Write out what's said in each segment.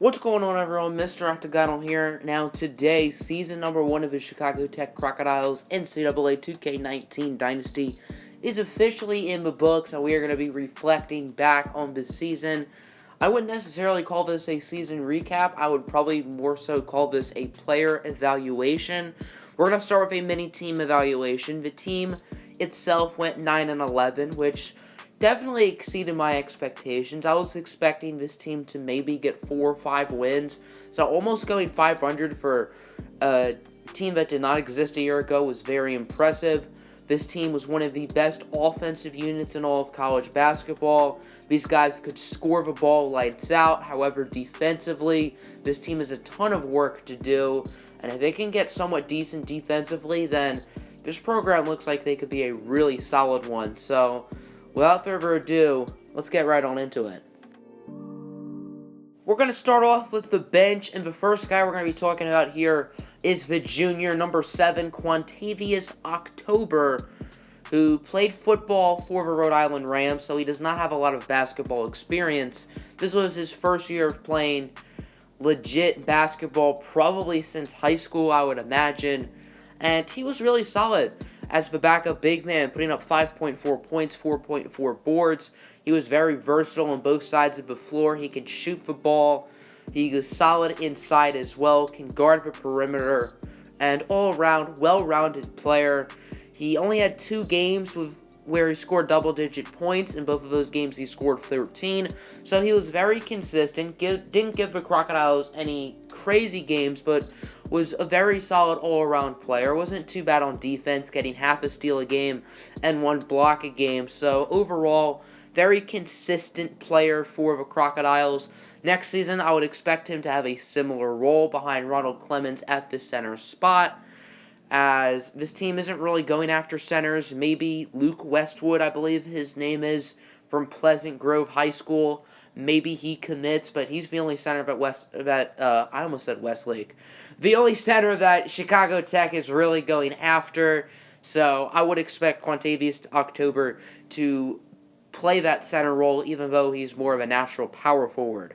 What's going on, everyone? Mr. Octagon here. Now, today, season number 1 of the Chicago Tech Crocodiles NCAA 2K19 Dynasty is officially in the books, and we are going to be reflecting back on this season. I wouldn't necessarily call this a season recap. I would probably more so call this a player evaluation. We're going to start with a mini-team evaluation. The team itself went 9-11, which definitely exceeded my expectations. I was expecting this team to maybe get 4 or 5 wins. So almost going 500 for a team that did not exist a year ago was very impressive. This team was one of the best offensive units in all of college basketball. These guys could score the ball lights out. However, defensively, this team has a ton of work to do. And if they can get somewhat decent defensively, then this program looks like they could be a really solid one. So without further ado, let's get right on into it. We're going to start off with the bench, and the first guy we're going to be talking about here is the junior, number 7, Quantavious October, who played football for the Rhode Island Rams, so he does not have a lot of basketball experience. This was his first year of playing legit basketball, probably since high school, I would imagine, and he was really solid as the backup big man, putting up 5.4 points, 4.4 boards. He was very versatile on both sides of the floor. He could shoot the ball. He was solid inside as well, can guard the perimeter, and all-around, well-rounded player. He only had 2 games where he scored double-digit points. In both of those games, he scored 13. So he was very consistent. Didn't give the Crocodiles any crazy games, but was a very solid all-around player. Wasn't too bad on defense, getting half a steal a game and 1 block a game. So overall, very consistent player for the Crocodiles. Next season, I would expect him to have a similar role behind Ronald Clemons at the center spot, as this team isn't really going after centers. Maybe Luke Westwood, I believe his name is, from Pleasant Grove High School. Maybe he commits, but he's the only center I almost said Westlake. The only center that Chicago Tech is really going after. So I would expect Quantavious October to play that center role, even though he's more of a natural power forward.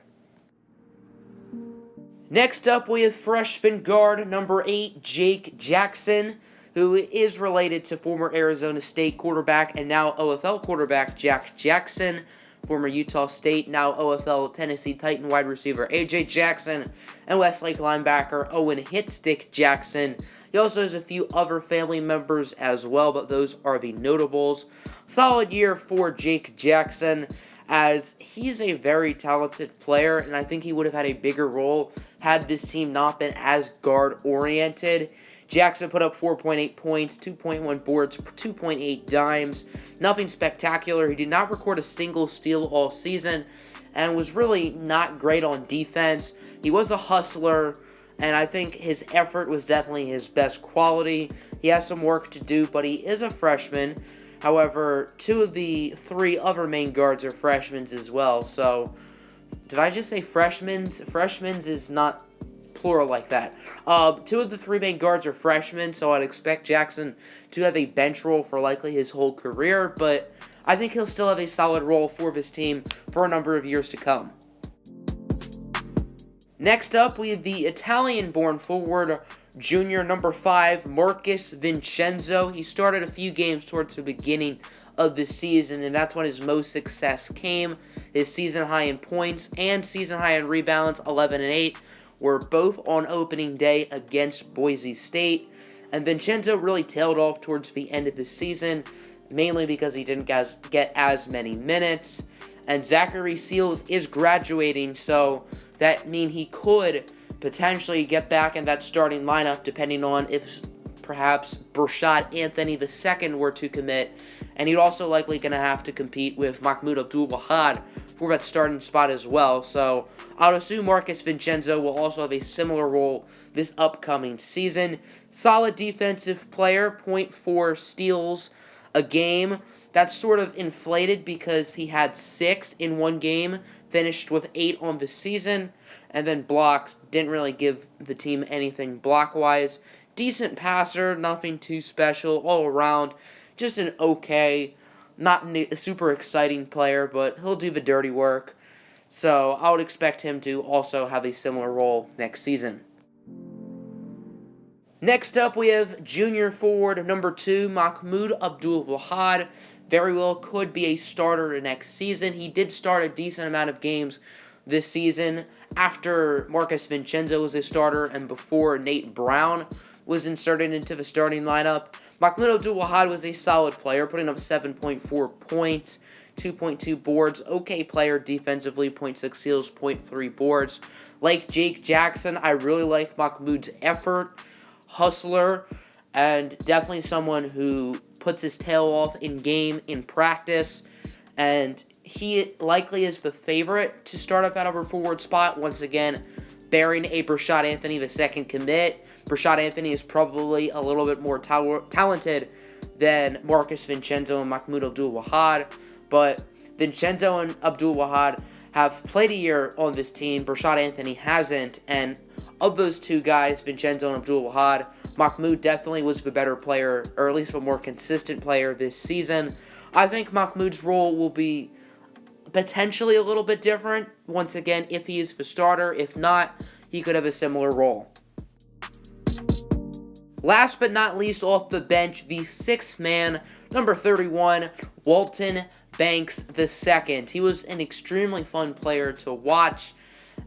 Next up, we have freshman guard number 8, Jake Jackson, who is related to former Arizona State quarterback and now OFL quarterback Jack Jackson, former Utah State, now OFL Tennessee Titan wide receiver A.J. Jackson, and Westlake linebacker Owen Hitstick Jackson. He also has a few other family members as well, but those are the notables. Solid year for Jake Jackson, as he's a very talented player, and I think he would have had a bigger role had this team not been as guard-oriented. Jackson put up 4.8 points, 2.1 boards, 2.8 dimes. Nothing spectacular. He did not record a single steal all season and was really not great on defense. He was a hustler, and I think his effort was definitely his best quality. He has some work to do, but he is a freshman. However, 2 of the 3 other main guards are freshmen as well. So, did I just say freshmen's? Freshmen's is not plural like that. 2 of the 3 main guards are freshmen, so I'd expect Jackson to have a bench role for likely his whole career, but I think he'll still have a solid role for this team for a number of years to come. Next up, we have the Italian-born forward junior number 5, Marcus Vincenzo. He started a few games towards the beginning of the season, and that's when his most success came. His season high in points and season high in rebounds, 11 and 8, were both on opening day against Boise State. And Vincenzo really tailed off towards the end of the season, mainly because he didn't get as many minutes. And Zachary Seals is graduating, so that means he could potentially get back in that starting lineup, depending on if perhaps Rashaud Anthony II were to commit. And he's also likely going to have to compete with Mahmoud Abdul-Wahad for that starting spot as well. So I would assume Marcus Vincenzo will also have a similar role this upcoming season. Solid defensive player, 0.4 steals a game. That's sort of inflated because he had 6 in one game, finished with 8 on the season, and then blocks didn't really give the team anything block-wise. Decent passer, nothing too special all around, just an okay, not a super exciting player, but he'll do the dirty work. So I would expect him to also have a similar role next season. Next up, we have junior forward number 2, Mahmoud Abdul-Wahad. Very well could be a starter next season. He did start a decent amount of games this season after Marcus Vincenzo was a starter and before Nate Brown was inserted into the starting lineup. Mahmoud Abdul-Wahad was a solid player, putting up 7.4 points, 2.2 boards. Okay player defensively, 0.6 steals, 0.3 boards. Like Jake Jackson, I really like Mahmoud's effort. Hustler, and definitely someone who puts his tail off in game, in practice, and he likely is the favorite to start off at over forward spot. Once again, bearing a Rashaud Anthony the second commit. Rashaud Anthony is probably a little bit more talented than Marcus Vincenzo and Mahmoud Abdul-Wahad, but Vincenzo and Abdul-Wahad have played a year on this team. Rashaud Anthony hasn't, and of those two guys, Vincenzo and Abdul-Wahad, Mahmoud definitely was the better player, or at least a more consistent player this season. I think Mahmoud's role will be potentially a little bit different, once again, if he is the starter. If not, he could have a similar role. Last but not least, off the bench, the sixth man, number 31, Walton Banks II. He was an extremely fun player to watch,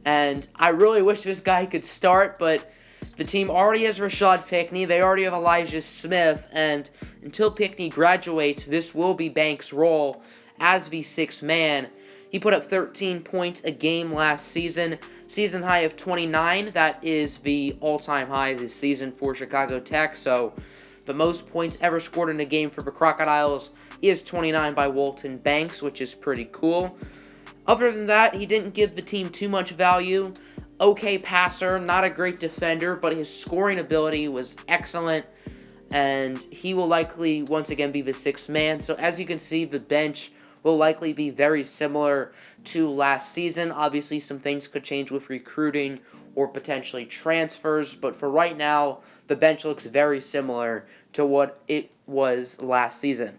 and I really wish this guy could start, but the team already has Rashaud Pinkney, they already have Elijah Smith, and until Pinkney graduates, this will be Banks' role as the sixth man. He put up 13 points a game last season, season high of 29. That is the all-time high this season for Chicago Tech, so the most points ever scored in a game for the Crocodiles is 29 by Walton Banks, which is pretty cool. Other than that, he didn't give the team too much value. Okay passer, not a great defender, but his scoring ability was excellent, and he will likely once again be the sixth man. So as you can see, the bench will likely be very similar to last season. Obviously, some things could change with recruiting or potentially transfers, but for right now, the bench looks very similar to what it was last season.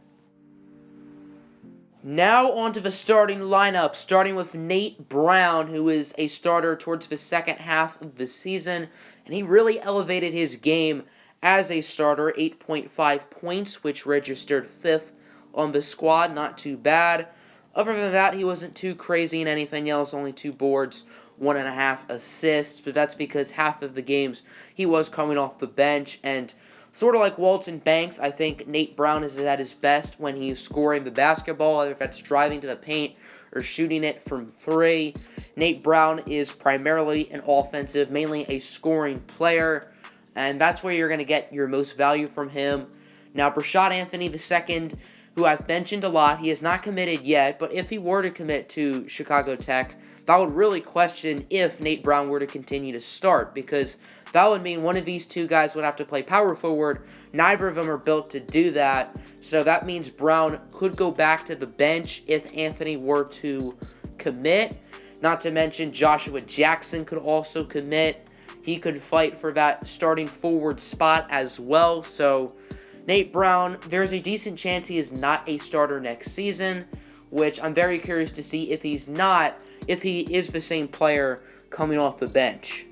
Now onto the starting lineup, starting with Nate Brown, who is a starter towards the second half of the season, and he really elevated his game as a starter, 8.5 points, which registered 5th on the squad, not too bad. Other than that, he wasn't too crazy in anything else, only 2 boards, 1.5 assists, but that's because half of the games he was coming off the bench, and sort of like Walton Banks, I think Nate Brown is at his best when he's scoring the basketball, either if that's driving to the paint or shooting it from 3. Nate Brown is primarily an offensive, mainly a scoring player, and that's where you're going to get your most value from him. Now, Rashaud Anthony II, who I've mentioned a lot, he has not committed yet, but if he were to commit to Chicago Tech, that would really question if Nate Brown were to continue to start, because that would mean one of these two guys would have to play power forward. Neither of them are built to do that, so that means Brown could go back to the bench if Anthony were to commit. Not to mention Joshua Jackson could also commit. He could fight for that starting forward spot as well, so Nate Brown, there's a decent chance he is not a starter next season, which I'm very curious to see if he's not, if he is the same player coming off the bench.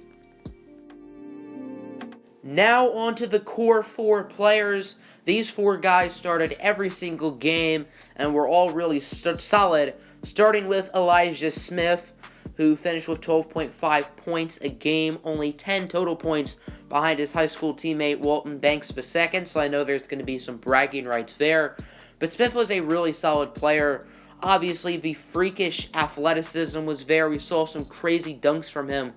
Now on to the core 4 players. These 4 guys started every single game and were all really solid, starting with Elijah Smith, who finished with 12.5 points a game, only 10 total points behind his high school teammate Walton Banks II, so I know there's going to be some bragging rights there. But Smith was a really solid player. Obviously, the freakish athleticism was there. We saw some crazy dunks from him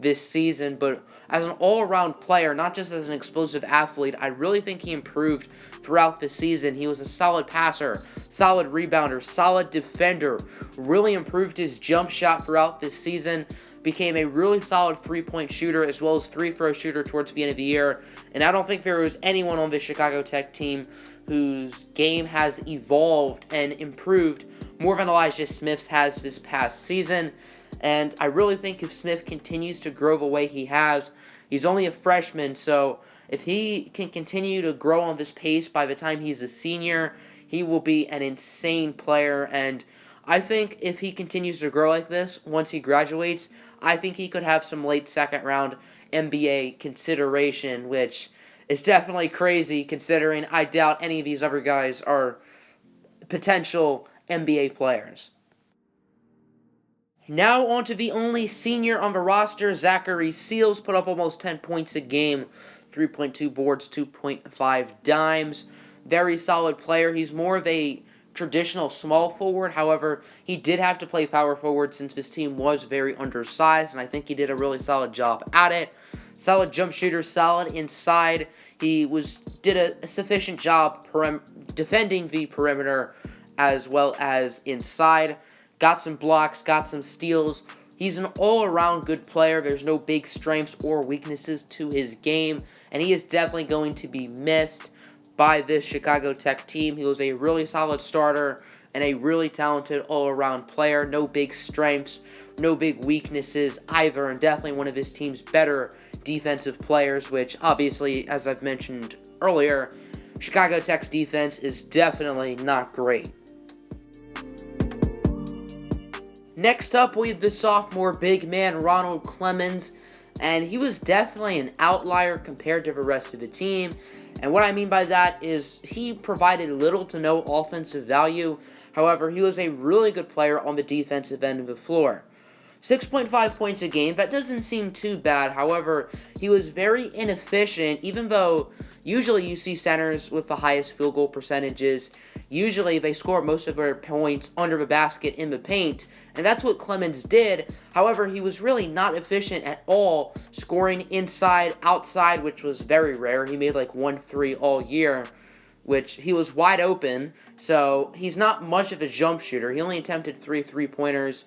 this season, but as an all-around player, not just as an explosive athlete, I really think he improved throughout the season. He was a solid passer, solid rebounder, solid defender, really improved his jump shot throughout this season, became a really solid three-point shooter as well as free-throw shooter towards the end of the year, and I don't think there was anyone on the Chicago Tech team whose game has evolved and improved more than Elijah Smith's has this past season. And I really think if Smith continues to grow the way he has, he's only a freshman, so if he can continue to grow on this pace by the time he's a senior, he will be an insane player, and I think if he continues to grow like this, once he graduates, I think he could have some late second round NBA consideration, which is definitely crazy considering I doubt any of these other guys are potential NBA players. Now on to the only senior on the roster, Zachary Seals, put up almost 10 points a game, 3.2 boards, 2.5 dimes. Very solid player. He's more of a traditional small forward. However, he did have to play power forward since this team was very undersized, and I think he did a really solid job at it. Solid jump shooter, solid inside. He did a sufficient job defending the perimeter as well as inside. Got some blocks, got some steals. He's an all-around good player. There's no big strengths or weaknesses to his game, and he is definitely going to be missed by this Chicago Tech team. He was a really solid starter and a really talented all-around player. No big strengths, no big weaknesses either, and definitely one of his team's better defensive players, which obviously, as I've mentioned earlier, Chicago Tech's defense is definitely not great. Next up, we have the sophomore big man, Ronald Clemons, and he was definitely an outlier compared to the rest of the team. And what I mean by that is he provided little to no offensive value. However, he was a really good player on the defensive end of the floor. 6.5 points a game, that doesn't seem too bad. However, he was very inefficient, even though usually you see centers with the highest field goal percentages. Usually they score most of their points under the basket in the paint, and that's what Clemons did. However, he was really not efficient at all, scoring inside, outside, which was very rare. He made like 1-3 all year, which he was wide open, so he's not much of a jump shooter. He only attempted 3 3-pointers,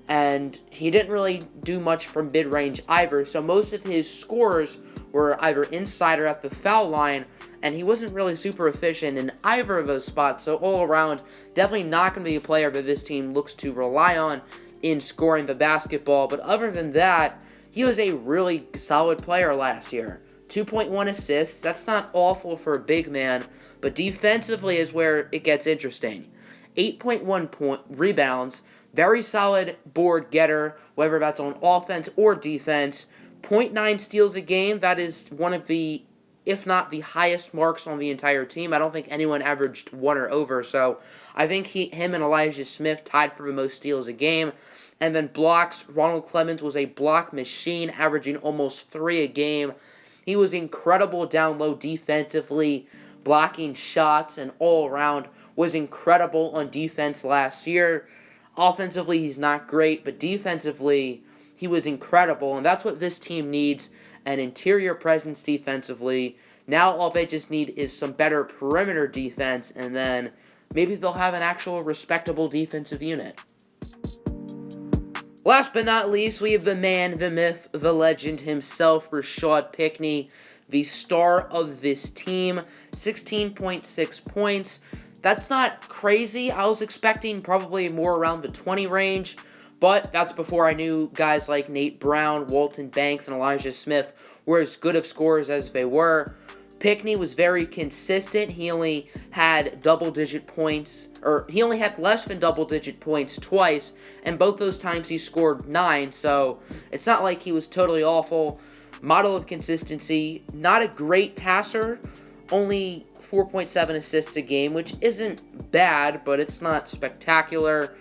and he didn't really do much from mid-range either, so most of his scores were either inside or at the foul line, and he wasn't really super efficient in either of those spots. So all around, definitely not going to be a player that this team looks to rely on in scoring the basketball. But other than that, he was a really solid player last year. 2.1 assists, that's not awful for a big man, but defensively is where it gets interesting. 8.1 rebounds, very solid board getter, whether that's on offense or defense. 0.9 steals a game, that is one of the, if not the highest marks on the entire team. I don't think anyone averaged 1 or over, so I think him and Elijah Smith tied for the most steals a game. And then blocks, Ronald Clemons was a block machine, averaging almost 3 a game. He was incredible down low defensively, blocking shots, and all around was incredible on defense last year. Offensively, he's not great, but defensively, he was incredible, and that's what this team needs, an interior presence defensively. Now all they just need is some better perimeter defense, and then maybe they'll have an actual respectable defensive unit. Last but not least, we have the man, the myth, the legend himself, Rashaud Pinkney, the star of this team. 16.6 points. That's not crazy. I was expecting probably more around the 20 range, but that's before I knew guys like Nate Brown, Walton Banks, and Elijah Smith were as good of scorers as they were. Pinkney was very consistent. He only had double-digit points, or he only had less than double-digit points twice, and both those times he scored 9, so it's not like he was totally awful. Model of consistency, not a great passer, only 4.7 assists a game, which isn't bad, but it's not spectacular.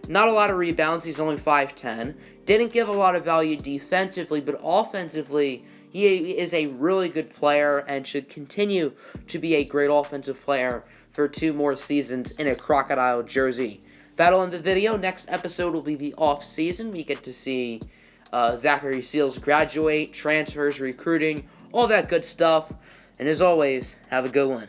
Not a lot of rebounds, he's only 5'10". Didn't give a lot of value defensively, but offensively, he is a really good player and should continue to be a great offensive player for 2 more seasons in a Crocodile jersey. That'll end the video. Next episode will be the off-season. We get to see Zachary Seals graduate, transfers, recruiting, all that good stuff. And as always, have a good one.